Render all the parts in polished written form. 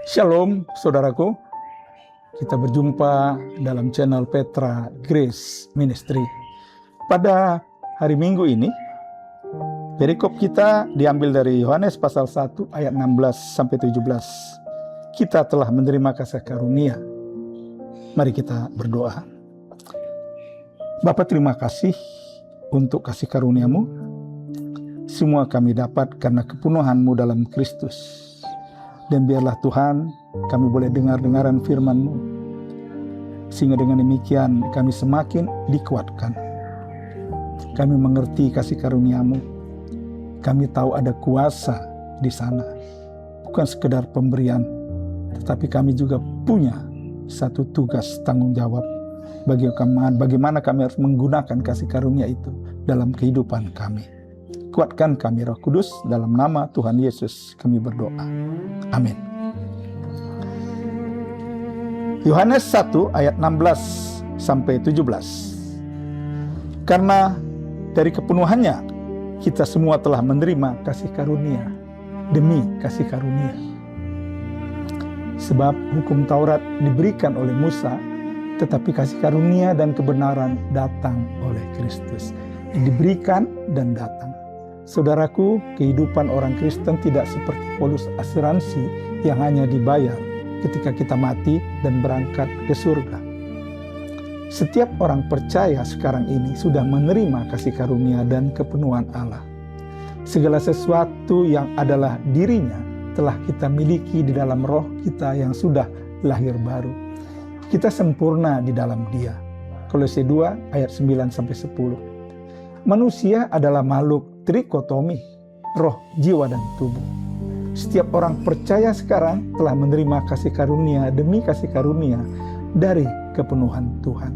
Shalom saudaraku, kita berjumpa dalam channel Petra Grace Ministry. Pada hari Minggu ini, perikop kita diambil dari Yohanes pasal 1 ayat 16-17. Kita telah menerima kasih karunia. Mari kita berdoa. Bapa, terima kasih untuk kasih karunia-Mu. Semua kami dapat karena kepenuhan-Mu dalam Kristus. Dan biarlah Tuhan, kami boleh dengar-dengaran firman-Mu. Sehingga dengan demikian kami semakin dikuatkan. Kami mengerti kasih karunia-Mu. Kami tahu ada kuasa di sana. Bukan sekedar pemberian, tetapi kami juga punya satu tugas tanggung jawab. Bagaimana kami harus menggunakan kasih karunia itu dalam kehidupan kami. Kuatkan kami Roh Kudus, dalam nama Tuhan Yesus kami berdoa. Amin. Yohanes 1 ayat 16-17. Karena dari kepenuhannya kita semua telah menerima kasih karunia demi kasih karunia. Sebab hukum Taurat diberikan oleh Musa, tetapi kasih karunia dan kebenaran datang oleh Kristus. Diberikan dan datang. Saudaraku, kehidupan orang Kristen tidak seperti polis asuransi yang hanya dibayar ketika kita mati dan berangkat ke surga. Setiap orang percaya sekarang ini sudah menerima kasih karunia dan kepenuhan Allah. Segala sesuatu yang adalah dirinya telah kita miliki di dalam roh kita yang sudah lahir baru. Kita sempurna di dalam Dia. Kolose 2 ayat 9-10. Manusia adalah makhluk trikotomi, roh, jiwa, dan tubuh. Setiap orang percaya sekarang telah menerima kasih karunia demi kasih karunia dari kepenuhan Tuhan.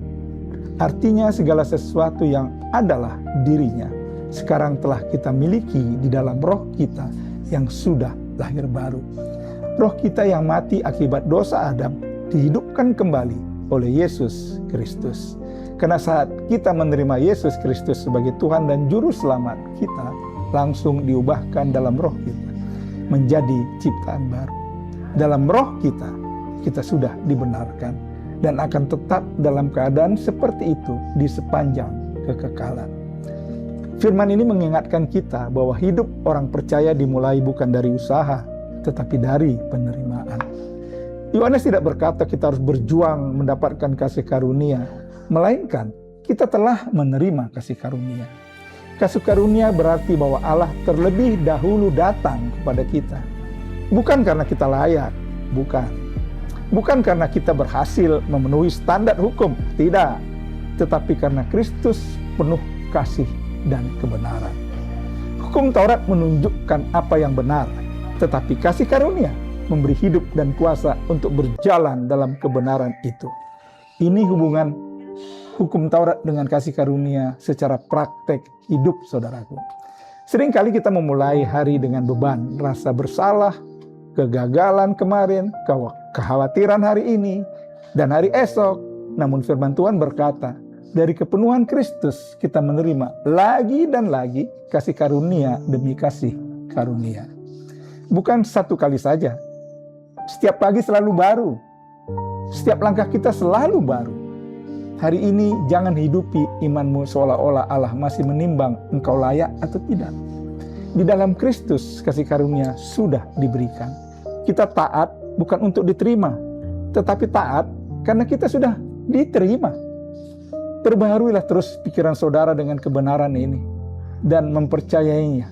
Artinya segala sesuatu yang adalah dirinya sekarang telah kita miliki di dalam roh kita yang sudah lahir baru. Roh kita yang mati akibat dosa Adam dihidupkan kembali oleh Yesus Kristus. Karena saat kita menerima Yesus Kristus sebagai Tuhan dan Juru Selamat kita, langsung diubahkan dalam roh kita menjadi ciptaan baru. Dalam roh kita sudah dibenarkan dan akan tetap dalam keadaan seperti itu di sepanjang kekekalan. Firman ini mengingatkan kita bahwa hidup orang percaya dimulai bukan dari usaha, tetapi dari penerimaan. Yohanes tidak berkata kita harus berjuang mendapatkan kasih karunia, melainkan kita telah menerima kasih karunia. Kasih karunia berarti bahwa Allah terlebih dahulu datang kepada kita. Bukan karena kita layak, bukan. Bukan karena kita berhasil memenuhi standar hukum, tidak. Tetapi karena Kristus penuh kasih dan kebenaran. Hukum Taurat menunjukkan apa yang benar, tetapi kasih karunia memberi hidup dan kuasa untuk berjalan dalam kebenaran itu. Ini hubungan hukum Taurat dengan kasih karunia secara praktek hidup saudaraku. Seringkali kita memulai hari dengan beban, rasa bersalah, kegagalan kemarin, kekhawatiran hari ini, dan hari esok. Namun firman Tuhan berkata, dari kepenuhan Kristus kita menerima lagi dan lagi kasih karunia demi kasih karunia. Bukan satu kali saja. Setiap pagi selalu baru. Setiap langkah kita selalu baru. Hari ini jangan hidupi imanmu seolah-olah Allah masih menimbang engkau layak atau tidak. Di dalam Kristus kasih karunia sudah diberikan. Kita taat bukan untuk diterima, tetapi taat karena kita sudah diterima. Perbaharuilah terus pikiran saudara dengan kebenaran ini dan mempercayainya.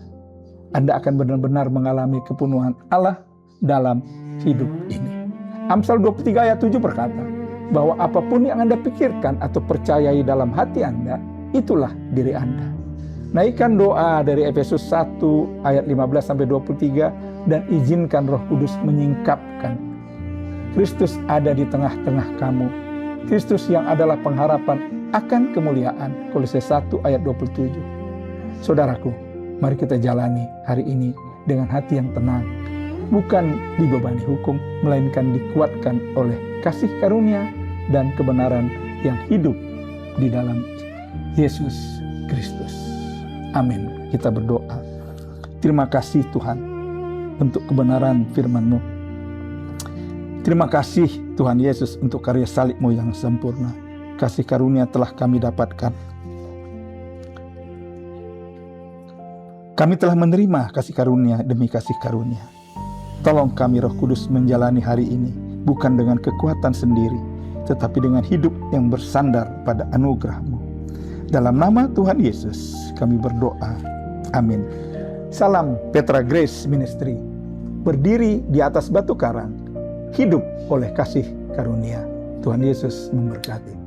Anda akan benar-benar mengalami kepenuhan Allah dalam hidup ini. Amsal 23 ayat 7 berkata, bahwa apapun yang Anda pikirkan atau percayai dalam hati Anda, itulah diri Anda. Naikkan doa dari Efesus 1 ayat 15-23 dan izinkan Roh Kudus menyingkapkan. Kristus ada di tengah-tengah kamu. Kristus yang adalah pengharapan akan kemuliaan. Kolose 1 ayat 27. Saudaraku, mari kita jalani hari ini dengan hati yang tenang. Bukan dibebani hukum, melainkan dikuatkan oleh kasih karunia dan kebenaran yang hidup di dalam Yesus Kristus. Amin. Kita berdoa. Terima kasih Tuhan untuk kebenaran firman-Mu. Terima kasih Tuhan Yesus untuk karya salib-Mu yang sempurna. Kasih karunia telah kami dapatkan. Kami telah menerima kasih karunia demi kasih karunia. Tolong kami Roh Kudus menjalani hari ini bukan dengan kekuatan sendiri, tetapi dengan hidup yang bersandar pada anugerah-Mu. Dalam nama Tuhan Yesus kami berdoa. Amin. Salam Petra Grace Ministry. Berdiri di atas batu karang, hidup oleh kasih karunia. Tuhan Yesus memberkati.